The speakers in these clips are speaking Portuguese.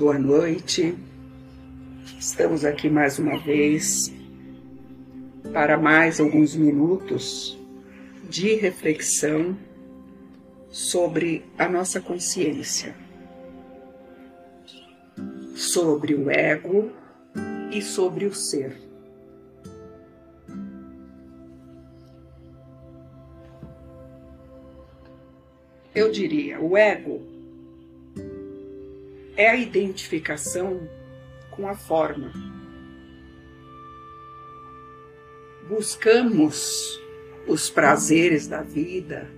boa noite. Estamos aqui mais uma vez para mais alguns minutos de reflexão sobre a nossa consciência, sobre o ego e sobre o ser. Eu diria, o ego é a identificação com a forma. Buscamos os prazeres da vida,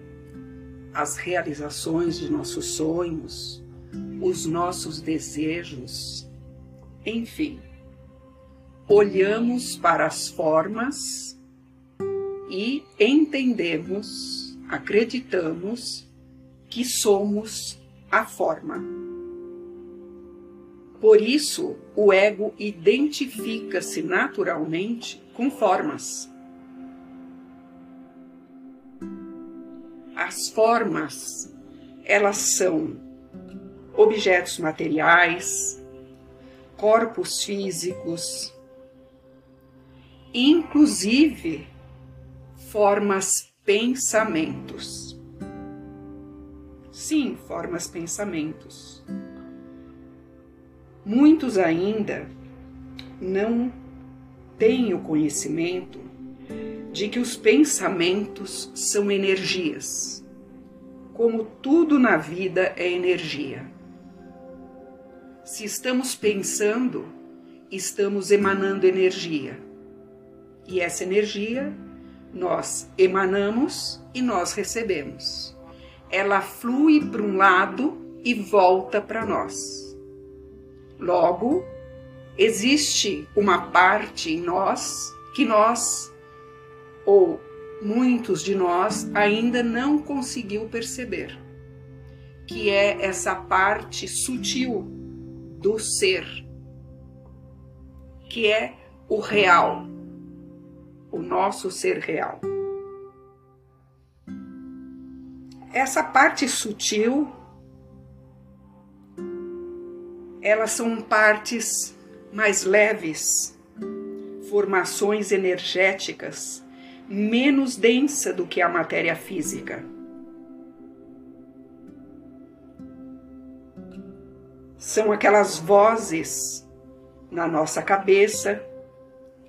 as realizações de nossos sonhos, os nossos desejos, enfim. Olhamos para as formas e entendemos, acreditamos que somos a forma. Por isso, o ego identifica-se naturalmente com formas. As formas, elas são objetos materiais, corpos físicos, inclusive formas pensamentos. Sim, formas pensamentos. Muitos ainda não têm o conhecimento de que os pensamentos são energias, como tudo na vida é energia. Se estamos pensando, estamos emanando energia. E essa energia nós emanamos e nós recebemos. Ela flui para um lado e volta para nós. Logo, existe uma parte em nós que nós, ou muitos de nós, ainda não conseguiu perceber, que é essa parte sutil do ser, que é o real, o nosso ser real. Essa parte sutil, elas são partes mais leves, formações energéticas, menos densa do que a matéria física. São aquelas vozes na nossa cabeça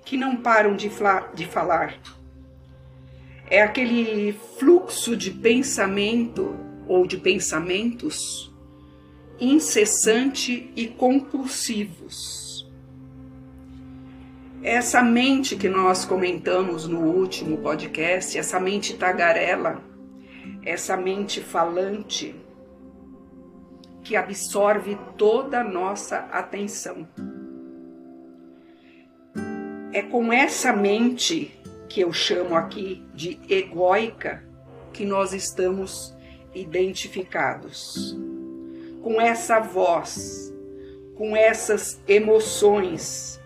que não param de falar. É aquele fluxo de pensamento ou de pensamentos incessante e compulsivos. Essa mente que nós comentamos no último podcast, essa mente tagarela, essa mente falante, que absorve toda a nossa atenção. É com essa mente, que eu chamo aqui de egóica, que nós estamos identificados. Com essa voz, com essas emoções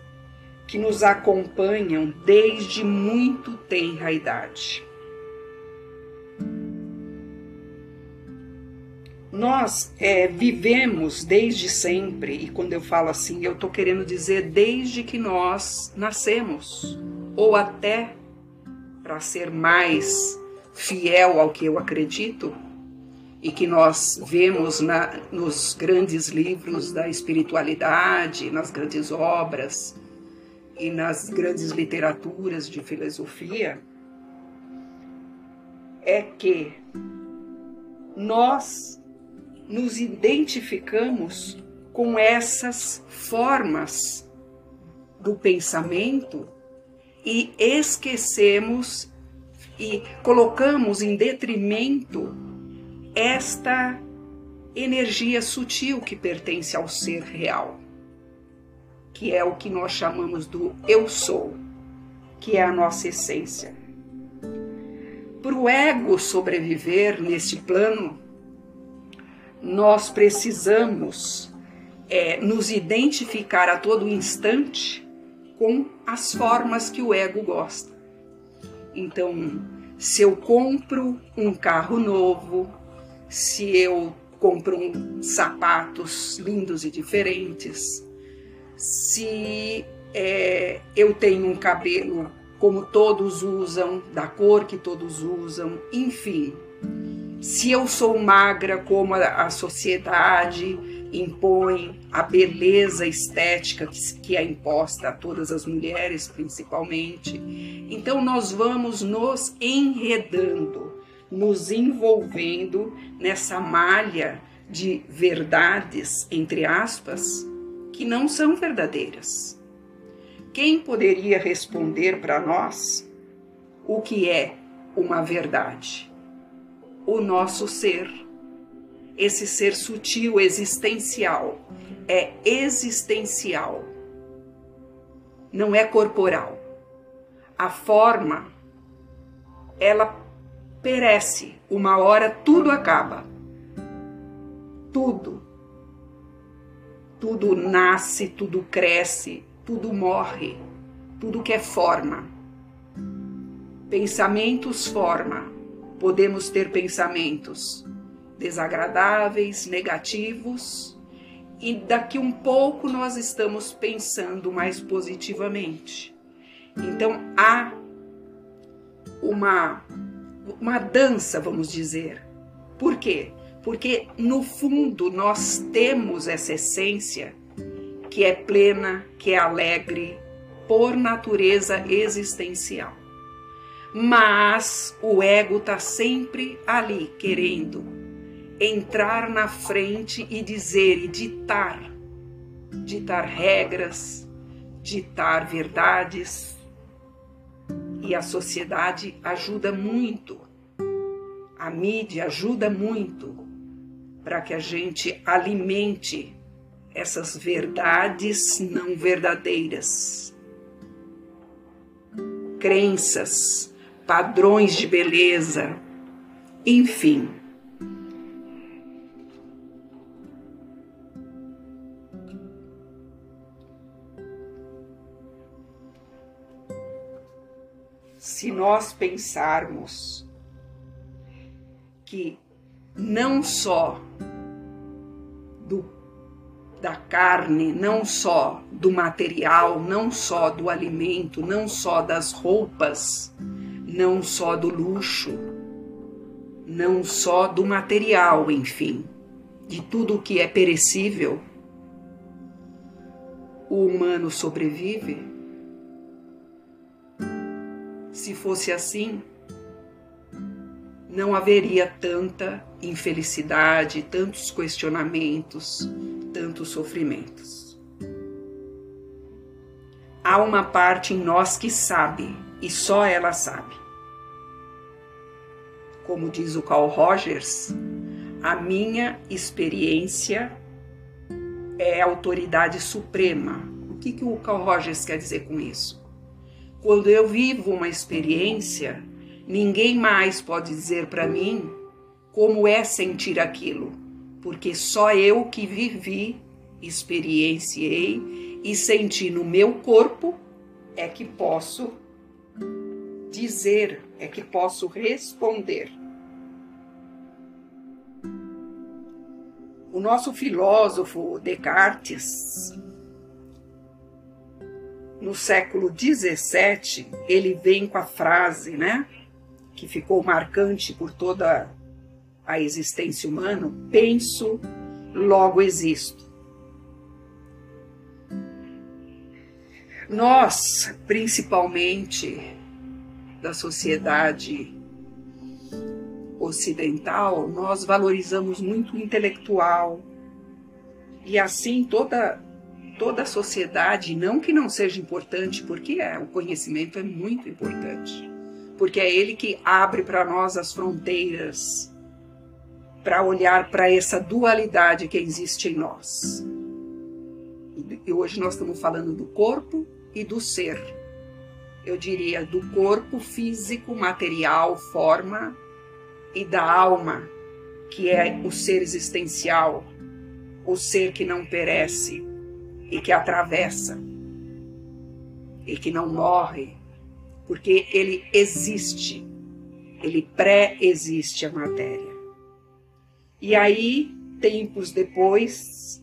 que nos acompanham desde muito tenra idade. Nós vivemos desde sempre, e quando eu falo assim, eu estou querendo dizer desde que nós nascemos, ou até, para ser mais fiel ao que eu acredito, e que nós vemos nos grandes livros da espiritualidade, nas grandes obras e nas grandes literaturas de filosofia, é que nós nos identificamos com essas formas do pensamento e esquecemos e colocamos em detrimento esta energia sutil que pertence ao ser real, que é o que nós chamamos do eu sou, que é a nossa essência. Para o ego sobreviver neste plano, nós precisamos nos identificar a todo instante com as formas que o ego gosta. Então, se eu compro um carro novo, se eu compram sapatos lindos e diferentes, se eu tenho um cabelo como todos usam, da cor que todos usam, enfim. Se eu sou magra como a sociedade impõe, a beleza estética que é imposta a todas as mulheres principalmente, então nós vamos nos enredando, nos envolvendo nessa malha de verdades, entre aspas, que não são verdadeiras. Quem poderia responder para nós o que é uma verdade? O nosso ser, esse ser sutil, existencial, é existencial, não é corporal. A forma, ela perece, uma hora tudo acaba, tudo nasce, tudo cresce, tudo morre, tudo que é forma. Pensamentos forma. Podemos ter pensamentos desagradáveis, negativos, e daqui um pouco nós estamos pensando mais positivamente. Então há uma dança, vamos dizer. Por quê? Porque no fundo nós temos essa essência que é plena, que é alegre, por natureza existencial. Mas o ego está sempre ali, querendo entrar na frente e dizer e ditar regras, ditar verdades. E a sociedade ajuda muito, a mídia ajuda muito para que a gente alimente essas verdades não verdadeiras, crenças, padrões de beleza, enfim. Se nós pensarmos que não só da carne, não só do material, não só do alimento, não só das roupas, não só do luxo, não só do material, enfim, de tudo que é perecível, o humano sobrevive. Se fosse assim, não haveria tanta infelicidade, tantos questionamentos, tantos sofrimentos. Há uma parte em nós que sabe, e só ela sabe. Como diz o Carl Rogers, a minha experiência é a autoridade suprema. O que o Carl Rogers quer dizer com isso? Quando eu vivo uma experiência, ninguém mais pode dizer para mim como é sentir aquilo, porque só eu que vivi, experienciei e senti no meu corpo é que posso dizer, é que posso responder. O nosso filósofo Descartes, no século XVII, ele vem com a frase, né, que ficou marcante por toda a existência humana: penso, logo existo. Nós, principalmente da sociedade ocidental, nós valorizamos muito o intelectual, e assim toda a sociedade, não que não seja importante, porque o conhecimento é muito importante, porque é ele que abre para nós as fronteiras, para olhar para essa dualidade que existe em nós. E hoje nós estamos falando do corpo e do ser. Eu diria do corpo físico, material, forma, e da alma, que é o ser existencial, o ser que não perece e que atravessa e que não morre, porque ele existe, ele pré-existe a matéria. E aí tempos depois,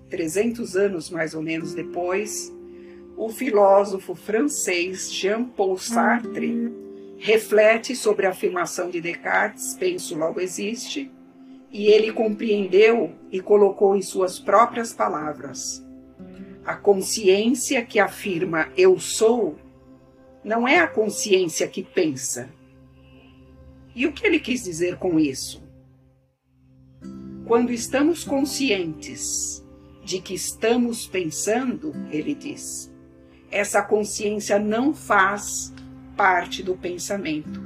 300 anos mais ou menos depois, o filósofo francês Jean-Paul Sartre reflete sobre a afirmação de Descartes, penso logo existe, e ele compreendeu e colocou em suas próprias palavras: a consciência que afirma eu sou não é a consciência que pensa. E o que ele quis dizer com isso? Quando estamos conscientes de que estamos pensando, ele diz, essa consciência não faz parte do pensamento.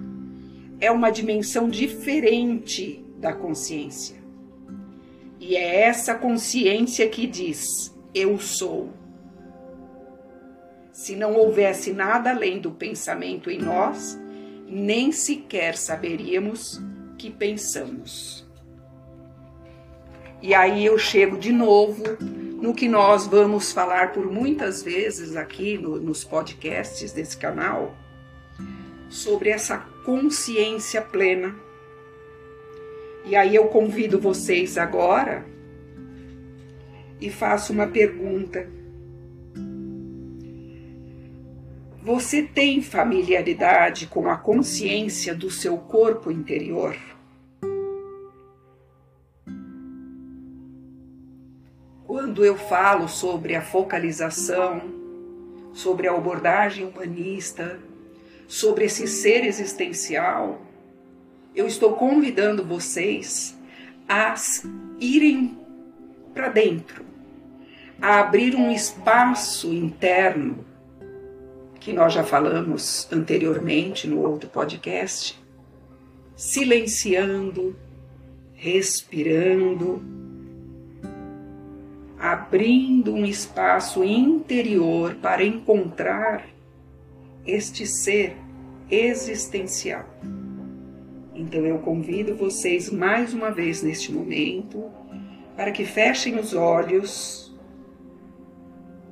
É uma dimensão diferente da consciência. E é essa consciência que diz, eu sou. Se não houvesse nada além do pensamento em nós, nem sequer saberíamos que pensamos. E aí eu chego de novo no que nós vamos falar por muitas vezes aqui nos podcasts desse canal, sobre essa consciência plena. E aí eu convido vocês agora e faço uma pergunta. Você tem familiaridade com a consciência do seu corpo interior? Quando eu falo sobre a focalização, sobre a abordagem humanista, sobre esse ser existencial, eu estou convidando vocês a irem para dentro, a abrir um espaço interno, que nós já falamos anteriormente no outro podcast, silenciando, respirando, abrindo um espaço interior para encontrar este ser existencial. Então eu convido vocês mais uma vez neste momento para que fechem os olhos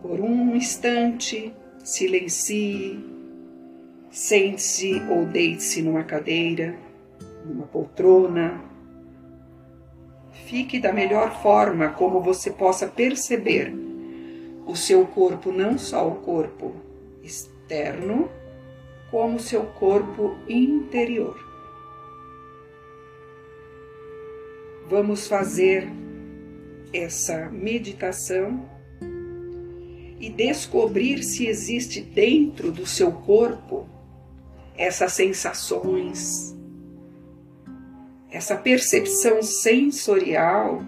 por um instante, silencie, sente-se ou deite-se numa cadeira, numa poltrona. Fique da melhor forma como você possa perceber o seu corpo, não só o corpo externo, como o seu corpo interior. Vamos fazer essa meditação e descobrir se existe dentro do seu corpo essas sensações, essa percepção sensorial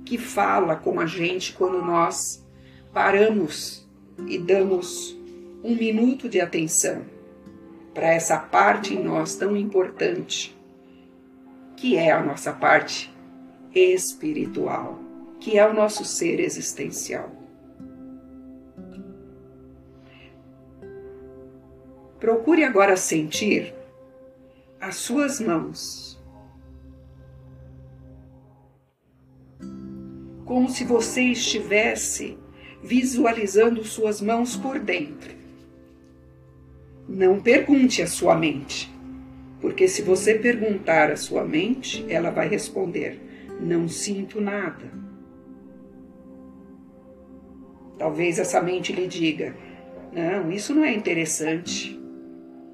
que fala com a gente quando nós paramos e damos um minuto de atenção para essa parte em nós tão importante, que é a nossa parte espiritual, que é o nosso ser existencial. Procure agora sentir as suas mãos, como se você estivesse visualizando suas mãos por dentro. Não pergunte à sua mente, porque se você perguntar à sua mente, ela vai responder, não sinto nada. Talvez essa mente lhe diga, não, isso não é interessante.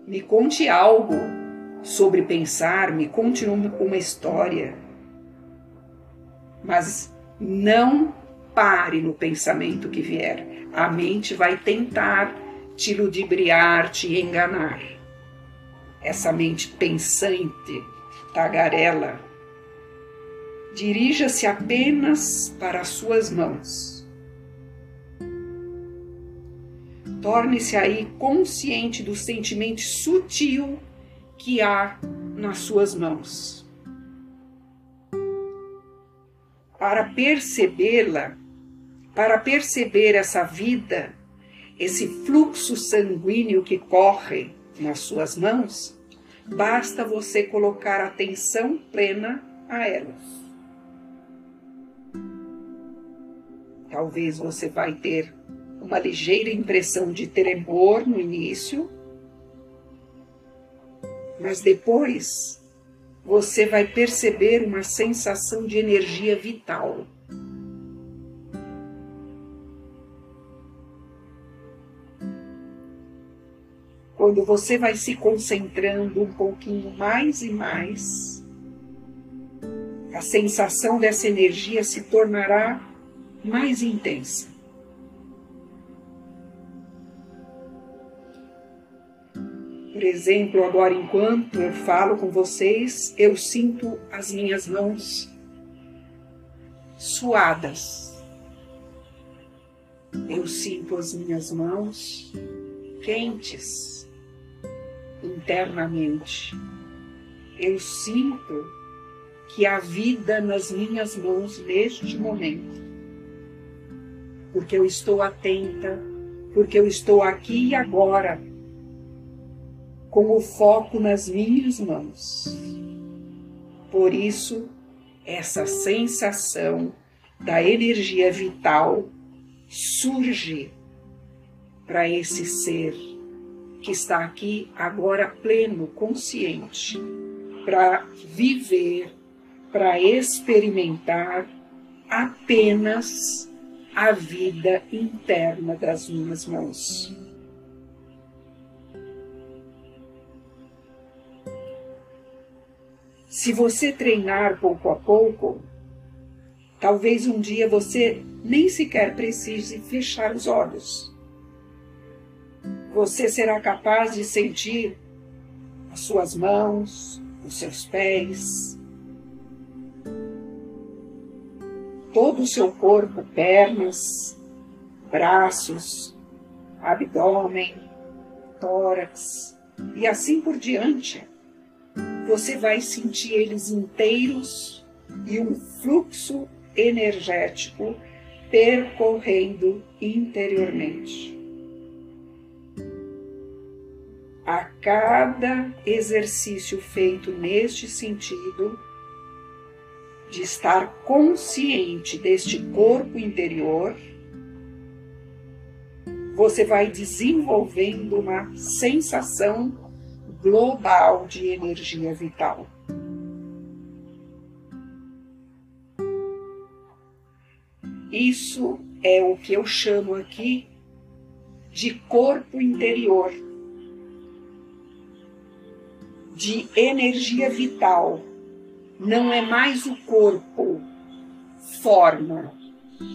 Me conte algo sobre pensar, me conte uma história. Mas não pare no pensamento que vier. A mente vai tentar te ludibriar, te enganar. Essa mente pensante, tagarela, dirija-se apenas para as suas mãos. Torne-se aí consciente do sentimento sutil que há nas suas mãos. Para percebê-la, para perceber essa vida, esse fluxo sanguíneo que corre nas suas mãos, basta você colocar atenção plena a elas. Talvez você vai ter uma ligeira impressão de tremor no início, mas depois você vai perceber uma sensação de energia vital. Quando você vai se concentrando um pouquinho mais e mais, a sensação dessa energia se tornará mais intensa. Por exemplo, agora enquanto eu falo com vocês, eu sinto as minhas mãos suadas. Eu sinto as minhas mãos quentes internamente. Eu sinto que há vida nas minhas mãos neste momento. Porque eu estou atenta, porque eu estou aqui e agora, com o foco nas minhas mãos. Por isso, essa sensação da energia vital surge para esse ser que está aqui agora pleno, consciente, para viver, para experimentar apenas a vida interna das minhas mãos. Se você treinar pouco a pouco, talvez um dia você nem sequer precise fechar os olhos. Você será capaz de sentir as suas mãos, os seus pés, todo o seu corpo, pernas, braços, abdômen, tórax e assim por diante. Você vai sentir eles inteiros e um fluxo energético percorrendo interiormente. A cada exercício feito neste sentido, de estar consciente deste corpo interior, você vai desenvolvendo uma sensação global de energia vital. Isso é o que eu chamo aqui de corpo interior, de energia vital. Não é mais o corpo forma,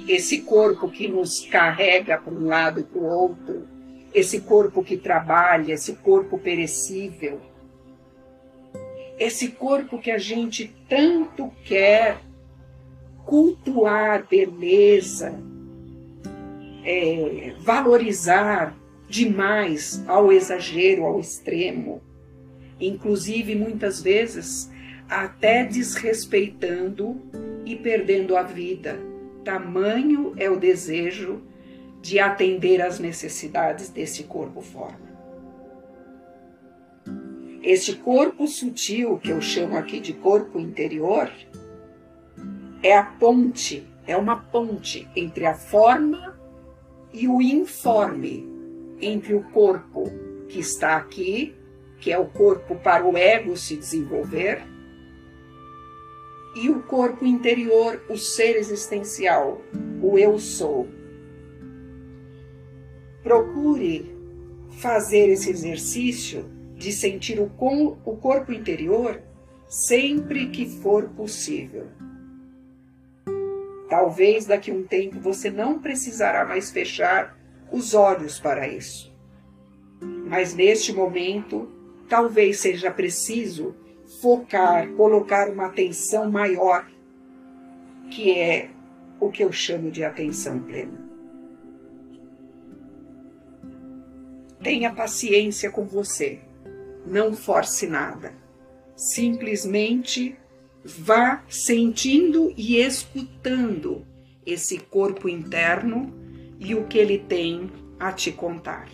esse corpo que nos carrega para um lado e para o outro, esse corpo que trabalha, esse corpo perecível, esse corpo que a gente tanto quer cultuar beleza, valorizar demais ao exagero, ao extremo, inclusive muitas vezes até desrespeitando e perdendo a vida. Tamanho é o desejo de atender às necessidades desse corpo forma. Este corpo sutil, que eu chamo aqui de corpo interior, é a ponte, é uma ponte entre a forma e o informe, entre o corpo que está aqui, que é o corpo para o ego se desenvolver, e o corpo interior, o ser existencial, o eu sou. Procure fazer esse exercício de sentir o corpo interior sempre que for possível. Talvez daqui a um tempo você não precisará mais fechar os olhos para isso. Mas neste momento, talvez seja preciso focar, colocar uma atenção maior, que é o que eu chamo de atenção plena. Tenha paciência com você, não force nada. Simplesmente vá sentindo e escutando esse corpo interno e o que ele tem a te contar.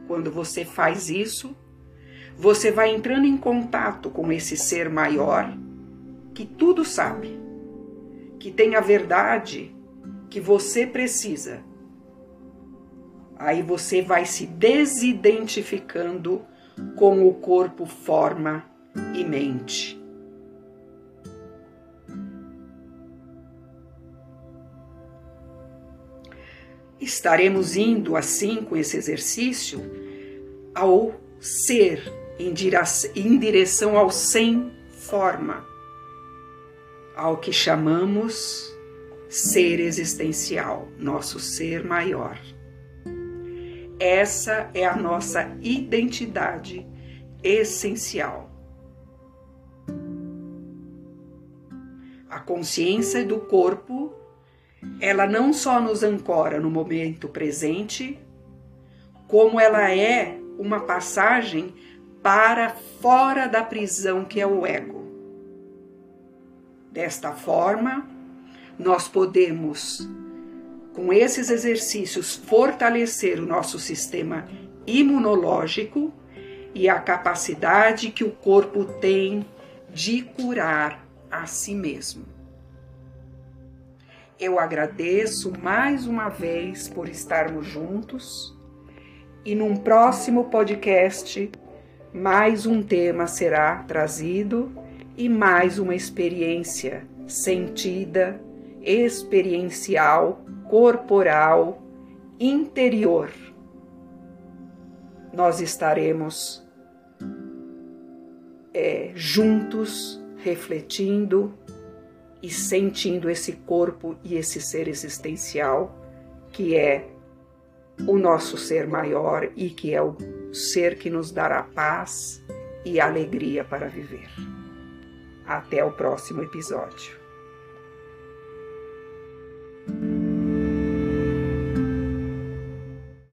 Quando você faz isso, você vai entrando em contato com esse ser maior que tudo sabe, que tem a verdade que você precisa. Aí você vai se desidentificando com o corpo forma e mente. Estaremos indo assim com esse exercício ao ser, em direção ao sem forma, ao que chamamos ser existencial, nosso ser maior. Essa é a nossa identidade essencial. A consciência do corpo, ela não só nos ancora no momento presente, como ela é uma passagem para fora da prisão que é o ego. Desta forma, nós podemos, com esses exercícios, fortalecer o nosso sistema imunológico e a capacidade que o corpo tem de curar a si mesmo. Eu agradeço mais uma vez por estarmos juntos e num próximo podcast mais um tema será trazido e mais uma experiência sentida, experiencial, corporal, interior. Nós estaremos juntos, refletindo e sentindo esse corpo e esse ser existencial, que é o nosso ser maior e que é o ser que nos dará paz e alegria para viver. Até o próximo episódio.